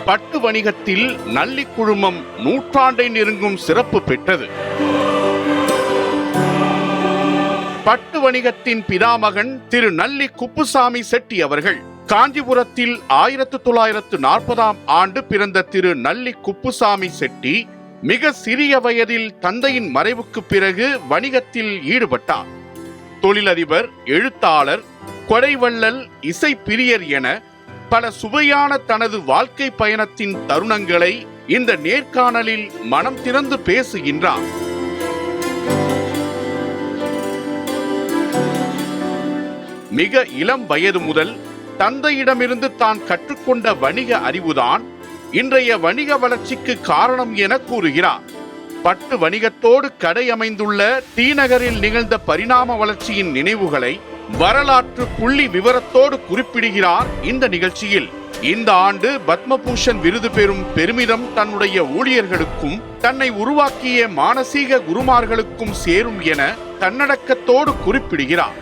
பட்டு வணிகத்தில் நல்லி குழுமம் நூற்றாண்டை நெருங்கும் சிறப்பு பெற்றது. பட்டு வணிகத்தின் பிதாமகன் திரு நல்லி குப்புசாமி செட்டி அவர்கள் காஞ்சிபுரத்தில் 1940ஆம் ஆண்டு பிறந்த திரு நல்லி குப்புசாமி செட்டி மிக சிறிய வயதில் தந்தையின் மறைவுக்கு பிறகு வணிகத்தில் ஈடுபட்டார். தொழிலதிபர், எழுத்தாளர், கொடைவள்ளல், இசை பிரியர் என பல சுவையான தனது வாழ்க்கை பயணத்தின் தருணங்களை இந்த நேர்காணலில் மனம் திறந்து பேசுகின்றார். மிக இளம் வயது முதல் தந்தையிடமிருந்து தான் கற்றுக்கொண்ட வணிக அறிவுதான் இன்றைய வணிக வளர்ச்சிக்கு காரணம் என கூறுகிறார். பட்டு வணிகத்தோடு கடை அமைந்துள்ள டி நகரில் நிகழ்ந்த பரிணாம வளர்ச்சியின் நினைவுகளை வரலாற்று புள்ளி விவரத்தோடு குறிப்பிடுகிறார் இந்த நிகழ்ச்சியில். இந்த ஆண்டு பத்மபூஷன் விருது பெறும் பெருமிதம் தன்னுடைய ஊழியர்களுக்கும் தன்னை உருவாக்கிய மானசீக குருமார்களுக்கும் சேரும் என தன்னடக்கத்தோடு குறிப்பிடுகிறார்.